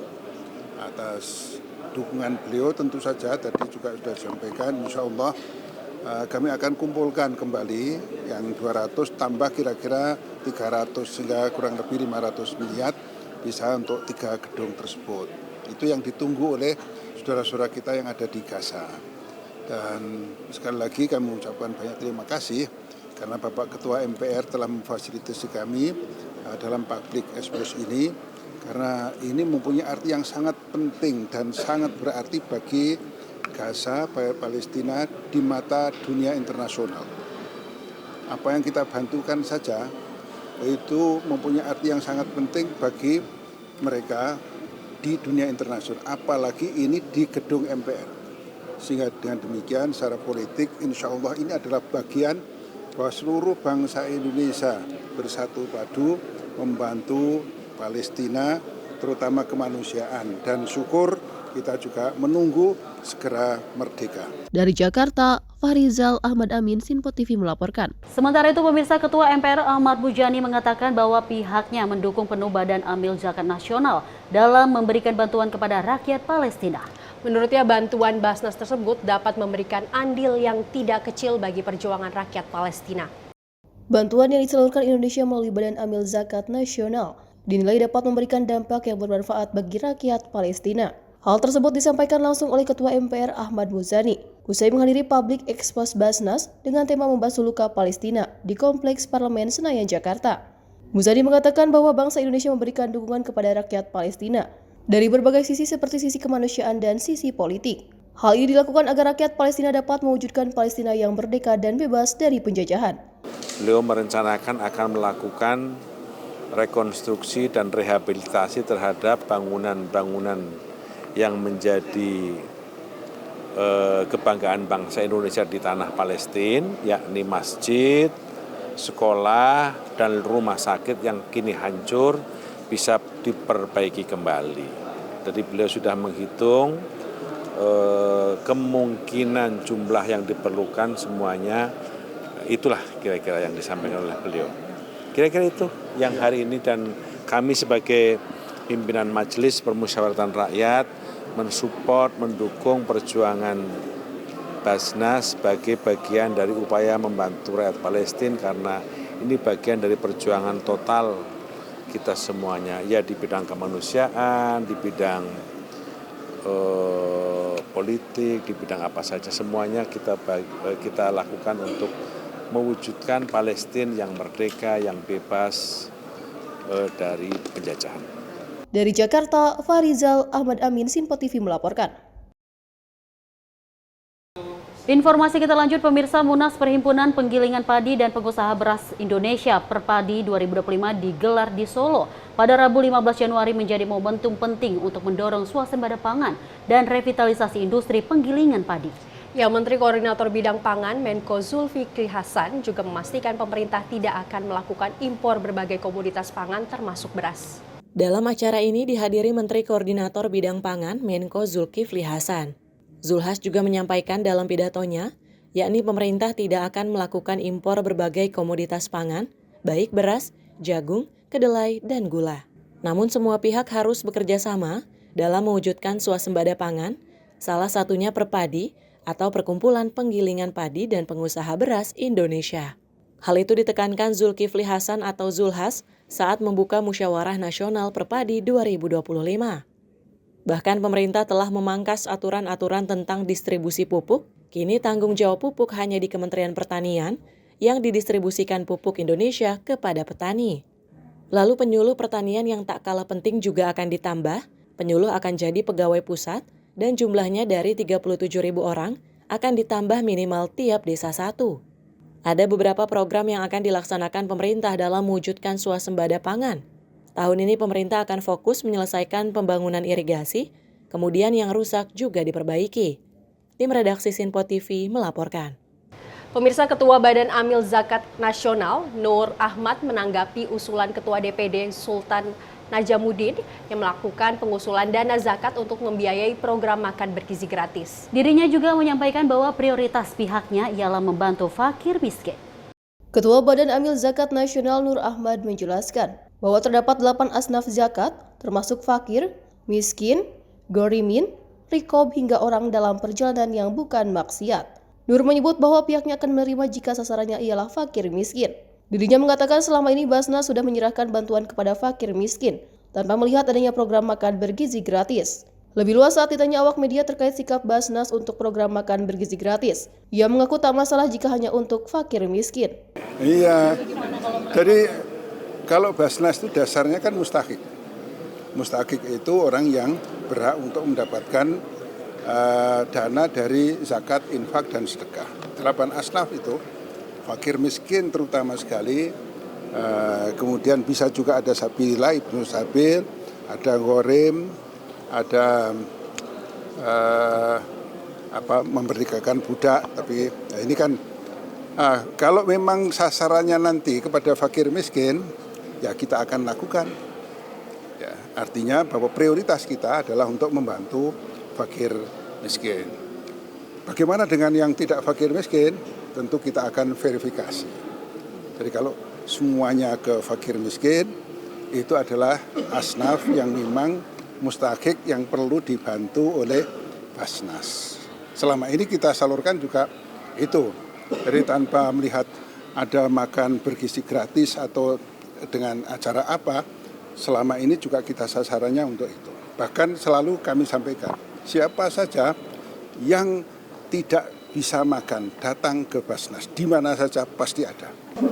Atas dukungan beliau tentu saja tadi juga sudah disampaikan, insya Allah kami akan kumpulkan kembali yang 200 tambah kira-kira 300 sehingga kurang lebih 500 miliar bisa untuk 3 gedung tersebut. Itu yang ditunggu oleh saudara-saudara kita yang ada di Gaza. Dan sekali lagi kami mengucapkan banyak terima kasih karena Bapak Ketua MPR telah memfasilitasi kami dalam public exposure ini, karena ini mempunyai arti yang sangat penting dan sangat berarti bagi Gaza, Palestina di mata dunia internasional. Apa yang kita bantukan saja itu mempunyai arti yang sangat penting bagi mereka di dunia internasional, apalagi ini di gedung MPR. Sehingga dengan demikian secara politik insya Allah ini adalah bagian bahwa seluruh bangsa Indonesia bersatu padu membantu Palestina terutama kemanusiaan, dan syukur kita juga menunggu segera merdeka. Dari Jakarta, Fahrizal Ahmad Amin, Sinpo TV melaporkan. Sementara itu, pemirsa, Ketua MPR Ahmad Bujani mengatakan bahwa pihaknya mendukung penuh Badan Amil Zakat Nasional dalam memberikan bantuan kepada rakyat Palestina. Menurutnya, bantuan Basnas tersebut dapat memberikan andil yang tidak kecil bagi perjuangan rakyat Palestina. Bantuan yang disalurkan Indonesia melalui Badan Amil Zakat Nasional dinilai dapat memberikan dampak yang bermanfaat bagi rakyat Palestina. Hal tersebut disampaikan langsung oleh Ketua MPR Ahmad Muzani usai menghadiri public expose Basnas dengan tema membasuh luka Palestina di Kompleks Parlemen Senayan, Jakarta. Muzani mengatakan bahwa bangsa Indonesia memberikan dukungan kepada rakyat Palestina dari berbagai sisi seperti sisi kemanusiaan dan sisi politik. Hal ini dilakukan agar rakyat Palestina dapat mewujudkan Palestina yang merdeka dan bebas dari penjajahan. Beliau merencanakan akan melakukan rekonstruksi dan rehabilitasi terhadap bangunan-bangunan yang menjadi kebanggaan bangsa Indonesia di tanah Palestina, yakni masjid, sekolah, dan rumah sakit yang kini hancur bisa diperbaiki kembali. Jadi beliau sudah menghitung kemungkinan jumlah yang diperlukan semuanya, itulah kira-kira yang disampaikan oleh beliau. Kira-kira itu yang hari ini, dan kami sebagai pimpinan Majelis Permusyawaratan Rakyat mensupport, mendukung perjuangan Basnas sebagai bagian dari upaya membantu rakyat Palestina, karena ini bagian dari perjuangan total kita semuanya, ya di bidang kemanusiaan, di bidang politik, di bidang apa saja, semuanya kita lakukan untuk mewujudkan Palestina yang merdeka, yang bebas dari penjajahan. Dari Jakarta, Fahrizal Ahmad Amin, Sinpo TV melaporkan. Informasi kita lanjut, pemirsa. Munas Perhimpunan Penggilingan Padi dan Pengusaha Beras Indonesia Perpadi 2025 digelar di Solo pada Rabu 15 Januari menjadi momentum penting untuk mendorong swasembada pangan dan revitalisasi industri penggilingan padi. Ya, Menteri Koordinator Bidang Pangan Menko Zulfikri Hasan juga memastikan pemerintah tidak akan melakukan impor berbagai komoditas pangan termasuk beras. Dalam acara ini dihadiri Menteri Koordinator Bidang Pangan Menko Zulkifli Hasan. Zulhas juga menyampaikan dalam pidatonya, yakni pemerintah tidak akan melakukan impor berbagai komoditas pangan, baik beras, jagung, kedelai, dan gula. Namun semua pihak harus bekerja sama dalam mewujudkan swasembada pangan salah satunya Perpadi atau Perkumpulan Penggilingan Padi dan Pengusaha Beras Indonesia. Hal itu ditekankan Zulkifli Hasan atau Zulhas saat membuka Musyawarah Nasional Perpadi 2025. Bahkan pemerintah telah memangkas aturan-aturan tentang distribusi pupuk. Kini tanggung jawab pupuk hanya di Kementerian Pertanian yang didistribusikan pupuk Indonesia kepada petani. Lalu penyuluh pertanian yang tak kalah penting juga akan ditambah. Penyuluh akan jadi pegawai pusat dan jumlahnya dari 37.000 orang akan ditambah minimal tiap desa 1. Ada beberapa program yang akan dilaksanakan pemerintah dalam mewujudkan swasembada pangan. Tahun ini pemerintah akan fokus menyelesaikan pembangunan irigasi, kemudian yang rusak juga diperbaiki. Tim redaksi Sinpo TV melaporkan. Pemirsa, Ketua Badan Amil Zakat Nasional Nur Ahmad menanggapi usulan Ketua DPD Sultan Najamuddin yang melakukan pengusulan dana zakat untuk membiayai program makan bergizi gratis. Dirinya juga menyampaikan bahwa prioritas pihaknya ialah membantu fakir miskin. Ketua Badan Amil Zakat Nasional Nur Ahmad menjelaskan bahwa terdapat 8 asnaf zakat, termasuk fakir, miskin, gorimin, rikob hingga orang dalam perjalanan yang bukan maksiat. Nur menyebut bahwa pihaknya akan menerima jika sasarannya ialah fakir miskin. Dirinya mengatakan selama ini Basnas sudah menyerahkan bantuan kepada fakir miskin tanpa melihat adanya program makan bergizi gratis. Lebih luas saat ditanya awak media terkait sikap Basnas untuk program makan bergizi gratis, ia mengaku tak masalah jika hanya untuk fakir miskin. Iya, jadi kalau Basnas itu dasarnya kan mustahik. Mustahik itu orang yang berhak untuk mendapatkan dana dari zakat, infak, dan sedekah. 8 asnaf itu, fakir miskin terutama sekali, kemudian bisa juga ada sabilillah, ibnu sabil, ada ghorim, ada memerdekakan budak. Tapi ini kan kalau memang sasarannya nanti kepada fakir miskin, ya kita akan lakukan. Ya, artinya bahwa prioritas kita adalah untuk membantu fakir miskin. Bagaimana dengan yang tidak fakir miskin? Tentu kita akan verifikasi. Jadi kalau semuanya ke fakir miskin, itu adalah asnaf yang memang mustahik yang perlu dibantu oleh Basnas. Selama ini kita salurkan juga itu. Jadi tanpa melihat ada makan bergizi gratis atau dengan acara apa, selama ini juga kita sasarannya untuk itu. Bahkan selalu kami sampaikan, siapa saja yang tidak bisa makan, datang ke Basnas, di mana saja pasti ada.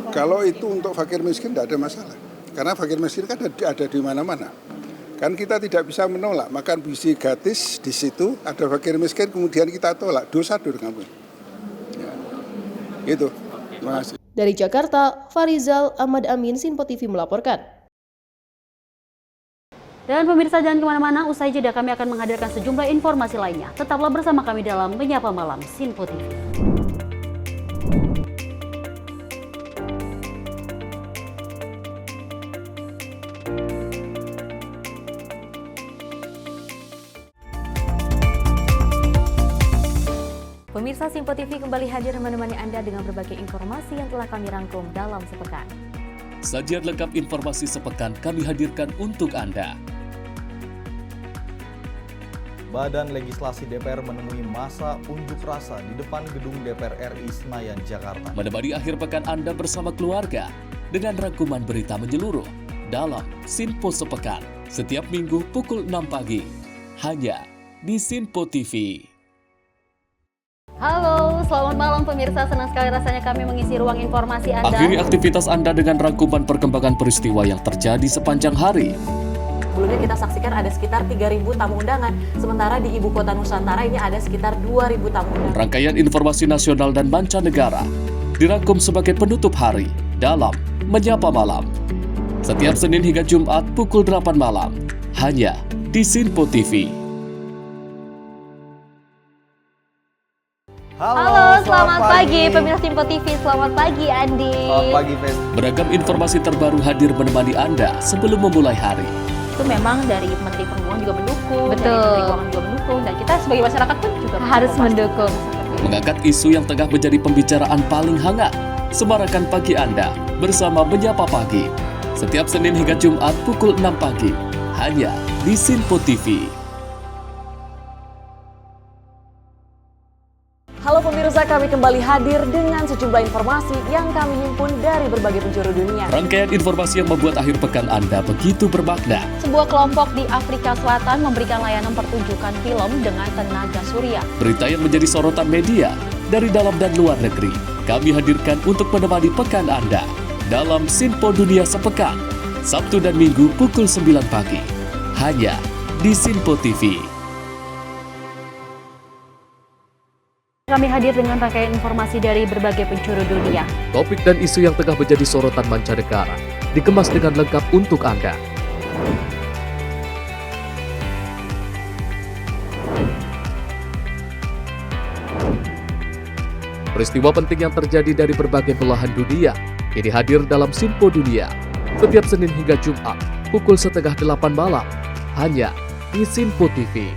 Kalau itu untuk fakir miskin tidak ada masalah, karena fakir miskin kan ada di mana-mana. Kan kita tidak bisa menolak makan bergizi gratis di situ, ada fakir miskin, kemudian kita tolak, dosa dengan ya. Itu. Terima kasih. Dari Jakarta, Farizal Ahmad Amin, Sinpo TV melaporkan. Dan pemirsa jangan kemana-mana, usai jeda kami akan menghadirkan sejumlah informasi lainnya. Tetaplah bersama kami dalam Menyapa Malam Sinpo TV. Pemirsa, Sinpo TV kembali hadir menemani Anda dengan berbagai informasi yang telah kami rangkum dalam sepekan. Sajian lengkap informasi sepekan kami hadirkan untuk Anda. Badan Legislasi DPR menemui masa unjuk rasa di depan gedung DPR RI Senayan, Jakarta. Menemani akhir pekan Anda bersama keluarga dengan rangkuman berita menyeluruh dalam Sinpo Sepekan setiap minggu pukul 6 pagi hanya di Sinpo TV. Halo, selamat malam pemirsa. Senang sekali rasanya kami mengisi ruang informasi Anda. Akhiri aktivitas Anda dengan rangkuman perkembangan peristiwa yang terjadi sepanjang hari. Sebelumnya kita saksikan ada sekitar 3.000 tamu undangan, sementara di Ibu Kota Nusantara ini ada sekitar 2.000 tamu undangan. Rangkaian informasi nasional dan mancanegara dirangkum sebagai penutup hari dalam Menyapa Malam. Setiap Senin hingga Jumat pukul 8 malam, hanya di Sinpo TV. Halo, selamat pagi pemirsa Sinpo TV. Selamat pagi Andi. Selamat pagi, Fen. Beragam informasi terbaru hadir menemani Anda sebelum memulai hari. Itu memang dari Menteri Perhubungan juga mendukung, Betul. dari Menteri Keuangan juga mendukung, dan kita sebagai masyarakat pun juga harus mendukung. Mengangkat isu yang tengah menjadi pembicaraan paling hangat. Semarakan pagi Anda bersama Menyapa Pagi. Setiap Senin hingga Jumat pukul 6 pagi, hanya di Sinpo TV. Halo pemirsa, kami kembali hadir dengan sejumlah informasi yang kami himpun dari berbagai penjuru dunia. Rangkaian informasi yang membuat akhir pekan Anda begitu bermakna. Sebuah kelompok di Afrika Selatan memberikan layanan pertunjukan film dengan tenaga surya. Berita yang menjadi sorotan media dari dalam dan luar negeri, kami hadirkan untuk menemani pekan Anda dalam Sinpo Dunia Sepekan, Sabtu dan Minggu pukul 9 pagi, hanya di Sinpo TV. Kami hadir dengan rangkaian informasi dari berbagai penjuru dunia. Topik dan isu yang tengah menjadi sorotan mancanegara dikemas dengan lengkap untuk Anda. Peristiwa penting yang terjadi dari berbagai belahan dunia ini hadir dalam Sinpo Dunia setiap Senin hingga Jumat pukul 7:30 malam hanya di Sinpo TV.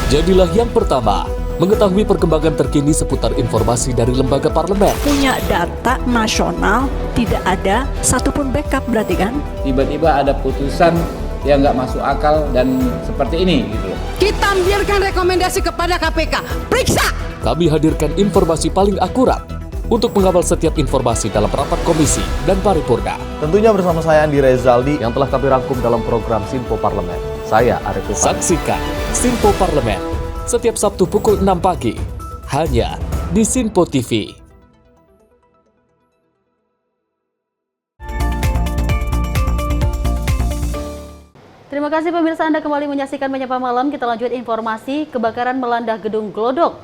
Jadilah yang pertama mengetahui perkembangan terkini seputar informasi dari lembaga parlemen. Punya data nasional, tidak ada satupun backup berarti kan? Tiba-tiba ada putusan yang nggak masuk akal dan seperti ini gitu. Kita biarkan rekomendasi kepada KPK, periksa! Kami hadirkan informasi paling akurat untuk mengawal setiap informasi dalam rapat komisi dan paripurna. Tentunya bersama saya Andi Rezaldi yang telah kami rangkum dalam program Sinpo Parlemen. Saya Arif Rifani. Saksikan Sinpo Parlemen setiap Sabtu pukul 6 pagi hanya di Sinpo TV. Terima kasih pemirsa, Anda kembali menyaksikan Menyapa Malam. Kita lanjut informasi, kebakaran melanda gedung Glodok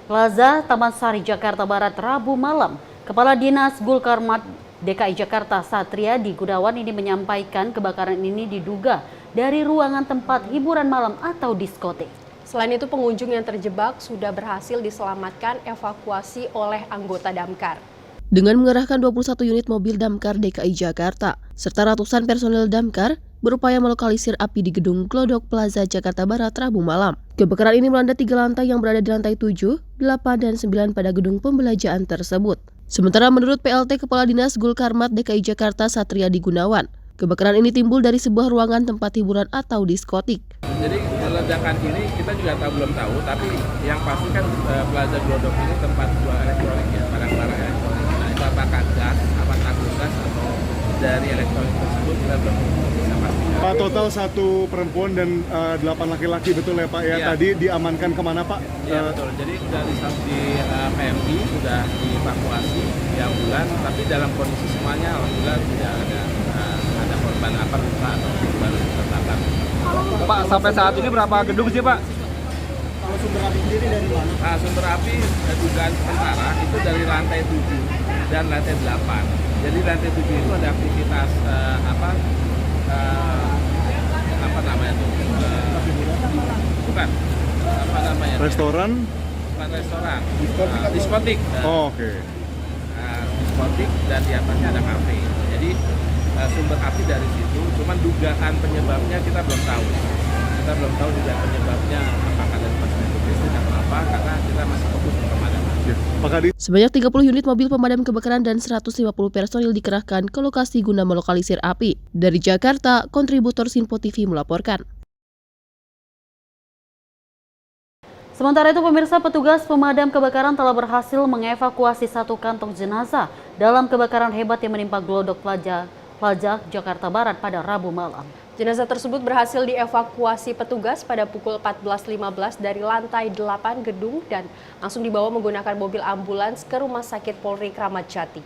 Plaza Taman Sari Jakarta Barat Rabu malam. Kepala Dinas Gulkarmat DKI Jakarta Satriadi Gunawan ini menyampaikan kebakaran ini diduga dari ruangan tempat hiburan malam atau diskotik. Selain itu, pengunjung yang terjebak sudah berhasil diselamatkan evakuasi oleh anggota damkar. Dengan mengerahkan 21 unit mobil damkar DKI Jakarta, serta ratusan personel damkar berupaya melokalisir api di gedung Glodok Plaza Jakarta Barat Rabu malam. Kebakaran ini melanda 3 lantai yang berada di lantai 7, 8, dan 9 pada gedung pembelanjaan tersebut. Sementara menurut PLT Kepala Dinas Gulkarmat DKI Jakarta Satriadi Gunawan, kebakaran ini timbul dari sebuah ruangan tempat hiburan atau diskotik. Jadi ledakan ini kita juga belum tahu, tapi yang pasti kan Plaza Glodok ini tempat jual elektronik ya, barang-barang elektronik. Nah itu apakah gas, apa tabung gas atau dari elektronik tersebut kita belum bisa pastikan. Pak, total 1 perempuan dan 8 laki-laki betul ya Pak ya? Ya. Tadi diamankan kemana Pak? Iya betul, jadi sudah di PMI, sudah dievakuasi di ambulan, tapi dalam kondisi semuanya alhamdulillah tidak ada korban apa luka atau korban terbakar. Pak, sampai saat ini berapa gedung sih Pak? Kalau sumber api sendiri dari mana? Nah, sumber api dugaan sementara itu dari lantai 7 dan lantai 8. Jadi lantai 7 itu ada aktivitas apa namanya itu? Bukan. Apa namanya? Restoran? Bukan restoran. Diskotik. Oh, oke. Diskotik dan di atasnya ada kafe. Jadi sumber api dari situ, cuman dugaan penyebabnya kita belum tahu. Kita belum tahu juga penyebabnya apakah dari perspektif listrik atau apa, karena kita masih fokus ke pemadaman. Sebanyak 30 unit mobil pemadam kebakaran dan 150 personil dikerahkan ke lokasi guna melokalisir api. Dari Jakarta, kontributor Sinpo TV melaporkan. Sementara itu pemirsa, petugas pemadam kebakaran telah berhasil mengevakuasi 1 kantong jenazah dalam kebakaran hebat yang menimpa Glodok Plaza Jakarta Barat pada Rabu malam. Jenazah tersebut berhasil dievakuasi petugas pada pukul 14.15 dari lantai 8 gedung dan langsung dibawa menggunakan mobil ambulans ke Rumah Sakit Polri Kramat Jati.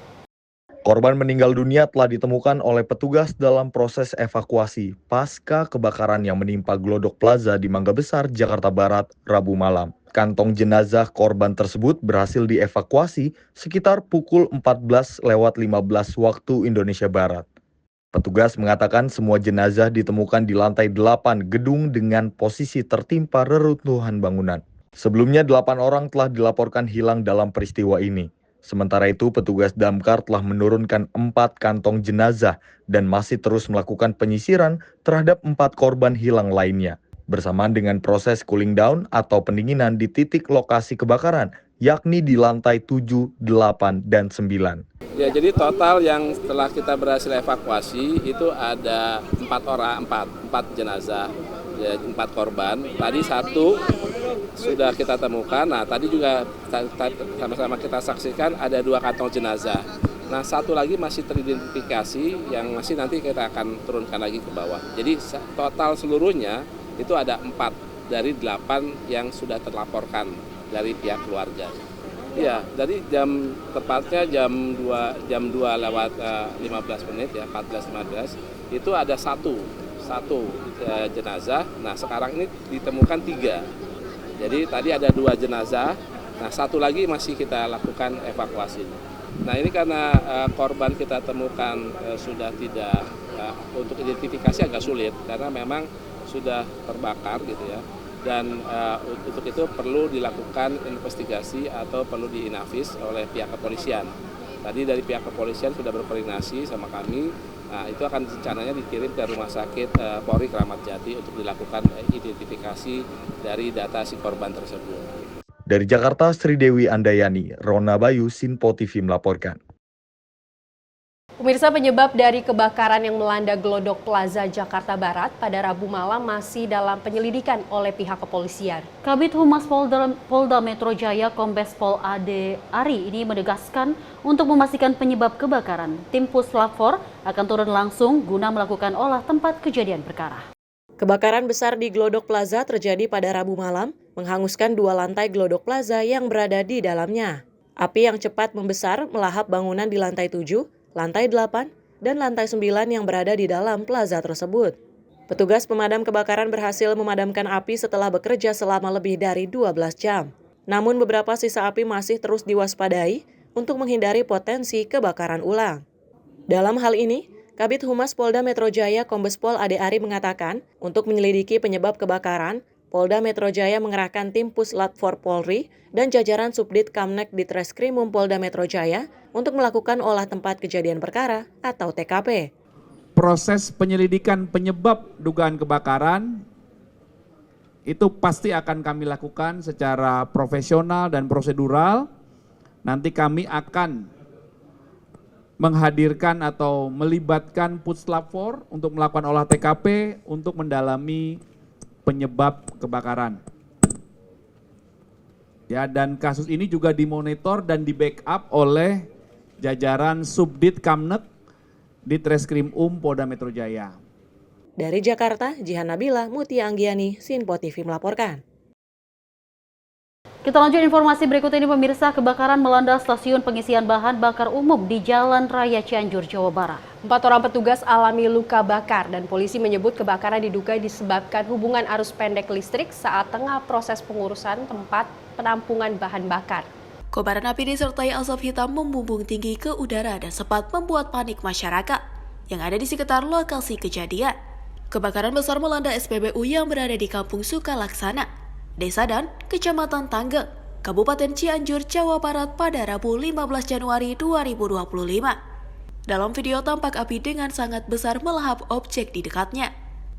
Korban meninggal dunia telah ditemukan oleh petugas dalam proses evakuasi pasca kebakaran yang menimpa Glodok Plaza di Mangga Besar, Jakarta Barat, Rabu malam. Kantong jenazah korban tersebut berhasil dievakuasi sekitar pukul 14.15 waktu Indonesia Barat. Petugas mengatakan semua jenazah ditemukan di lantai 8 gedung dengan posisi tertimpa reruntuhan bangunan. Sebelumnya 8 orang telah dilaporkan hilang dalam peristiwa ini. Sementara itu, petugas damkar telah menurunkan 4 kantong jenazah dan masih terus melakukan penyisiran terhadap 4 korban hilang lainnya, bersamaan dengan proses cooling down atau pendinginan di titik lokasi kebakaran, yakni di lantai 7, 8, dan 9. Ya, jadi total yang setelah kita berhasil evakuasi itu ada 4 jenazah ada 4 korban. Tadi 1 sudah kita temukan. Nah, tadi juga sama-sama kita saksikan ada 2 kantong jenazah. Nah, 1 lagi masih teridentifikasi yang masih nanti kita akan turunkan lagi ke bawah. Jadi total seluruhnya itu ada 4 dari 8 yang sudah terlaporkan dari pihak keluarga. Ya, dari tepatnya jam 2 lewat 15 menit ya, 14.15 itu ada satu jenazah. Nah, sekarang ini ditemukan 3. Jadi tadi ada 2 jenazah. Nah, 1 lagi masih kita lakukan evakuasi. Nah, ini karena korban kita temukan sudah tidak untuk identifikasi agak sulit karena memang sudah terbakar gitu ya. Dan untuk itu perlu dilakukan investigasi atau perlu diinafis oleh pihak kepolisian. Tadi dari pihak kepolisian sudah berkoordinasi sama kami. Nah, itu akan rencananya dikirim ke Rumah Sakit Polri Kramat Jati untuk dilakukan identifikasi dari data si korban tersebut. Dari Jakarta, Sri Dewi Andayani, Rona Bayu, Sinpo TV melaporkan. Pemirsa, penyebab dari kebakaran yang melanda Glodok Plaza Jakarta Barat pada Rabu malam masih dalam penyelidikan oleh pihak kepolisian. Kabid Humas Polda Metro Jaya Kombes Pol Ade Ari ini menegaskan untuk memastikan penyebab kebakaran, tim Puslap 4 akan turun langsung guna melakukan olah tempat kejadian perkara. Kebakaran besar di Glodok Plaza terjadi pada Rabu malam, menghanguskan 2 lantai Glodok Plaza yang berada di dalamnya. Api yang cepat membesar melahap bangunan di lantai 7, lantai 8, dan lantai 9 yang berada di dalam plaza tersebut. Petugas pemadam kebakaran berhasil memadamkan api setelah bekerja selama lebih dari 12 jam. Namun beberapa sisa api masih terus diwaspadai untuk menghindari potensi kebakaran ulang. Dalam hal ini, Kabid Humas Polda Metro Jaya Kombes Pol Ade Ari mengatakan, untuk menyelidiki penyebab kebakaran, Polda Metro Jaya mengerahkan tim Puslap 4 Polri dan jajaran Subdit Kamnek Ditreskrimum Polda Metro Jaya untuk melakukan olah tempat kejadian perkara atau TKP. Proses penyelidikan penyebab dugaan kebakaran itu pasti akan kami lakukan secara profesional dan prosedural. Nanti kami akan menghadirkan atau melibatkan Puslap 4 untuk melakukan olah TKP untuk mendalami penyebab kebakaran. Ya, dan kasus ini juga dimonitor dan di-backup oleh jajaran Subdit Kamnek Ditreskrimum Polda Metro Jaya. Dari Jakarta, Jihan Nabila, Mutia Anggiani, Sinpo TV melaporkan. Kita lanjut informasi berikut ini pemirsa, kebakaran melanda stasiun pengisian bahan bakar umum di Jalan Raya Cianjur, Jawa Barat. 4 orang petugas alami luka bakar dan polisi menyebut kebakaran diduga disebabkan hubungan arus pendek listrik saat tengah proses pengurusan tempat penampungan bahan bakar. Kobaran api disertai asap hitam membumbung tinggi ke udara dan sempat membuat panik masyarakat yang ada di sekitar lokasi kejadian. Kebakaran besar melanda SPBU yang berada di Kampung Sukalaksana, Desa Dan, Kecamatan Tanggeng, Kabupaten Cianjur, Jawa Barat pada Rabu 15 Januari 2025. Dalam video tampak api dengan sangat besar melahap objek di dekatnya.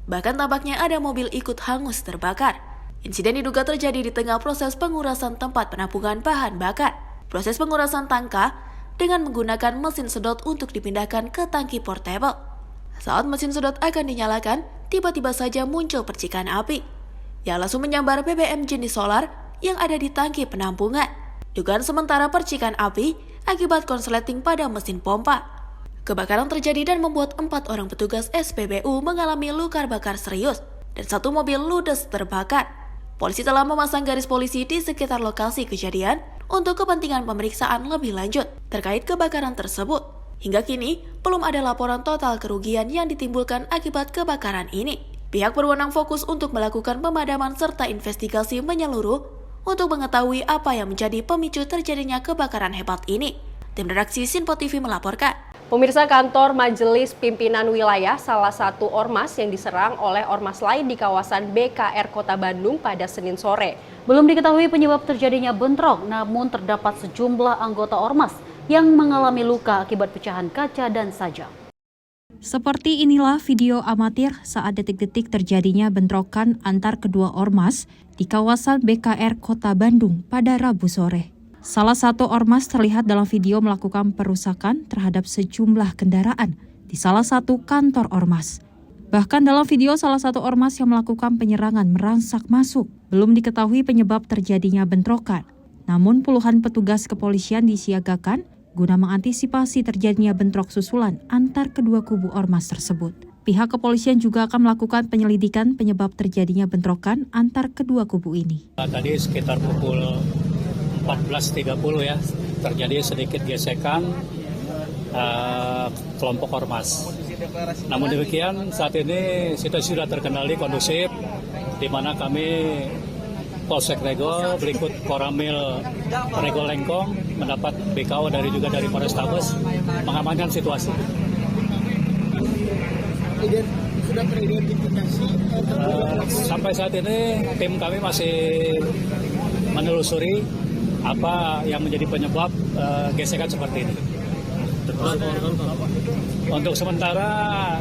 Bahkan tampaknya ada mobil ikut hangus terbakar. Insiden diduga terjadi di tengah proses pengurasan tempat penampungan bahan bakar. Proses pengurasan tangka dengan menggunakan mesin sedot untuk dipindahkan ke tangki portable. Saat mesin sedot akan dinyalakan, tiba-tiba saja muncul percikan api yang langsung menyambar BBM jenis solar yang ada di tangki penampungan. Dugaan sementara percikan api akibat konsleting pada mesin pompa. Kebakaran terjadi dan membuat 4 orang petugas SPBU mengalami luka bakar serius dan 1 mobil ludes terbakar. Polisi telah memasang garis polisi di sekitar lokasi kejadian untuk kepentingan pemeriksaan lebih lanjut terkait kebakaran tersebut. Hingga kini, belum ada laporan total kerugian yang ditimbulkan akibat kebakaran ini. Pihak berwenang fokus untuk melakukan pemadaman serta investigasi menyeluruh untuk mengetahui apa yang menjadi pemicu terjadinya kebakaran hebat ini. Tim redaksi Sinpo TV melaporkan. Pemirsa, kantor Majelis Pimpinan Wilayah salah satu ormas yang diserang oleh ormas lain di kawasan BKR Kota Bandung pada Senin sore. Belum diketahui penyebab terjadinya bentrok, namun terdapat sejumlah anggota ormas yang mengalami luka akibat pecahan kaca dan sajam. Seperti inilah video amatir saat detik-detik terjadinya bentrokan antar kedua ormas di kawasan BKR Kota Bandung pada Rabu sore. Salah satu ormas terlihat dalam video melakukan perusakan terhadap sejumlah kendaraan di salah satu kantor ormas. Bahkan dalam video salah satu ormas yang melakukan penyerangan merangsak masuk, belum diketahui penyebab terjadinya bentrokan. Namun puluhan petugas kepolisian disiagakan guna mengantisipasi terjadinya bentrok susulan antar kedua kubu ormas tersebut. Pihak kepolisian juga akan melakukan penyelidikan penyebab terjadinya bentrokan antar kedua kubu ini. Tadi sekitar pukul 14.30 ya, terjadi sedikit gesekan kelompok ormas. Namun demikian saat ini situasi sudah terkendali kondusif, di mana kami Polsek Rego berikut Koramil Rego Lengkong mendapat BKO juga dari Polrestabes mengamankan situasi. Sudah teridentifikasi? Sampai saat ini tim kami masih menelusuri apa yang menjadi penyebab gesekan seperti ini. Untuk sementara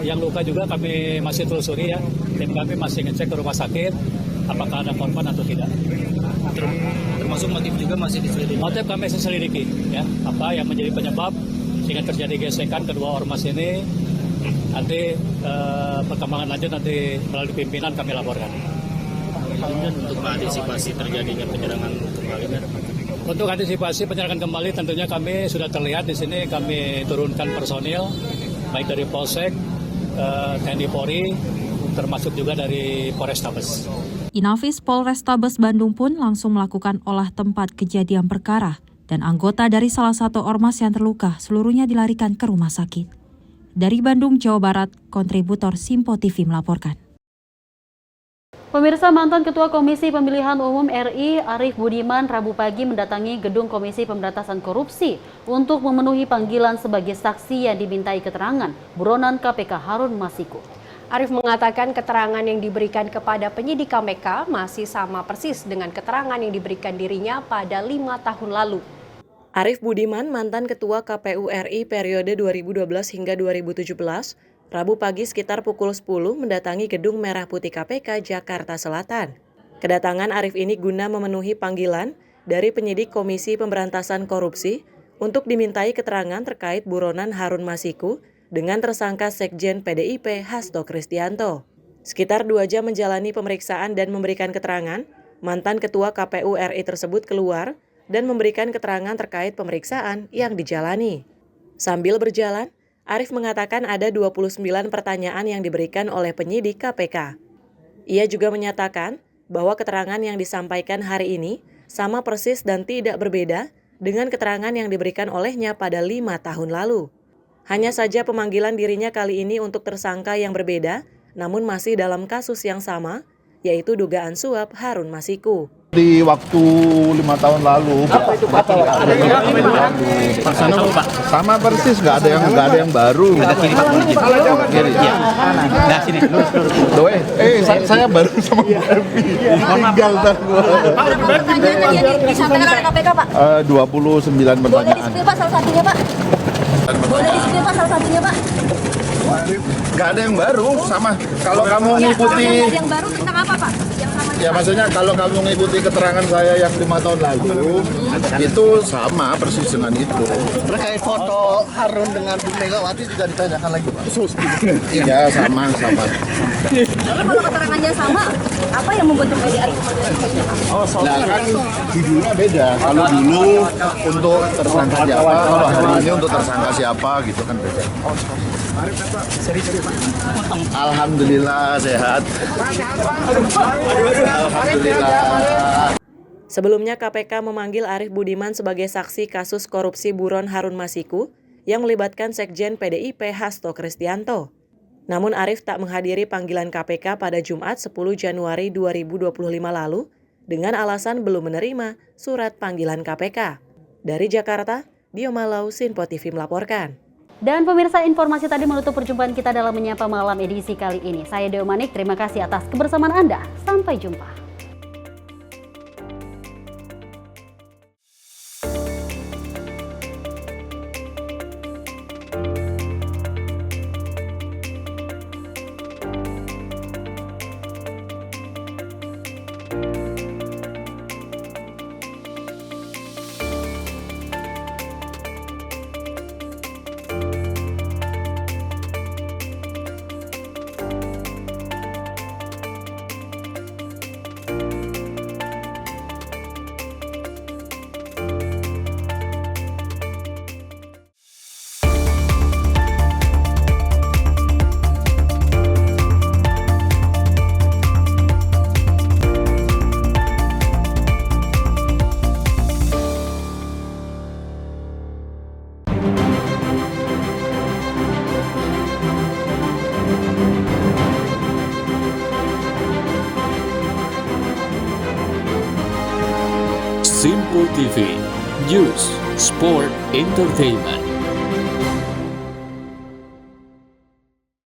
yang luka juga kami masih telusuri ya. Tim kami masih ngecek ke rumah sakit apakah ada korban atau tidak. Termasuk motif juga masih diselidiki? Motif kami masih selidiki ya. Apa yang menjadi penyebab sehingga terjadi gesekan kedua ormas ini. Nanti perkembangan lanjut nanti melalui pimpinan kami laporkan. Untuk mengantisipasi terjadinya penyerangan kembali. Untuk antisipasi penyerangan kembali tentunya kami sudah terlihat di sini kami turunkan personil baik dari Polsek, TNI Polri, termasuk juga dari Polrestabes. Inafis Polrestabes Bandung pun langsung melakukan olah tempat kejadian perkara dan anggota dari salah satu ormas yang terluka seluruhnya dilarikan ke rumah sakit. Dari Bandung, Jawa Barat, kontributor Simpo TV melaporkan. Pemirsa, mantan Ketua Komisi Pemilihan Umum RI Arief Budiman Rabu pagi mendatangi gedung Komisi Pemberantasan Korupsi untuk memenuhi panggilan sebagai saksi yang dimintai keterangan buronan KPK Harun Masiku. Arief mengatakan keterangan yang diberikan kepada penyidik KPK masih sama persis dengan keterangan yang diberikan dirinya pada 5 tahun lalu. Arief Budiman, mantan Ketua KPU RI periode 2012 hingga 2017, Rabu pagi sekitar pukul 10 mendatangi Gedung Merah Putih KPK Jakarta Selatan. Kedatangan Arief ini guna memenuhi panggilan dari penyidik Komisi Pemberantasan Korupsi untuk dimintai keterangan terkait buronan Harun Masiku dengan tersangka Sekjen PDIP Hasto Kristianto. Sekitar 2 jam menjalani pemeriksaan dan memberikan keterangan, mantan Ketua KPU RI tersebut keluar dan memberikan keterangan terkait pemeriksaan yang dijalani. Sambil berjalan, Arief mengatakan ada 29 pertanyaan yang diberikan oleh penyidik KPK. Ia juga menyatakan bahwa keterangan yang disampaikan hari ini sama persis dan tidak berbeda dengan keterangan yang diberikan olehnya pada 5 tahun lalu. Hanya saja pemanggilan dirinya kali ini untuk tersangka yang berbeda, namun masih dalam kasus yang sama, yaitu dugaan suap Harun Masiku. Di waktu 5 tahun lalu, sama persis, nggak ada yang baru. Saya baru sama Bu Evi. Tinggal ntar gua. Disampaikan oleh KPK, Pak. 29 pertanyaan. Boleh di-spill, Pak, salah satunya, Pak. Boleh di-spill, Pak, salah satunya, Pak. Nggak ada yang baru, sama. Kalau kamu ngikuti, yang baru tentang apa, Pak? ya maksudnya kalau kamu ngikuti keterangan saya yang 5 tahun lalu, itu sama persis dengan itu. Terkait foto Harun dengan Bu Megawati juga ditanyakan lagi, Pak. Ya sama. Lalu kalau keterangannya sama, apa yang membuat menjadi Arief Nah kan judulnya beda. Kalau dulu untuk tersangka siapa, kalau hari ini untuk tersangka siapa gitu kan beda. Alhamdulillah sehat. Alhamdulillah. Sebelumnya KPK memanggil Arief Budiman sebagai saksi kasus korupsi buron Harun Masiku yang melibatkan Sekjen PDIP Hasto Kristianto. Namun Arief tak menghadiri panggilan KPK pada Jumat 10 Januari 2025 lalu dengan alasan belum menerima surat panggilan KPK. Dari Jakarta, Dio Malau, Sinpo TV melaporkan. Dan pemirsa, informasi tadi menutup perjumpaan kita dalam Menyapa Malam edisi kali ini. Saya Deo Manik, terima kasih atas kebersamaan Anda. Sampai jumpa. Simpo TV, News, Sport, Entertainment.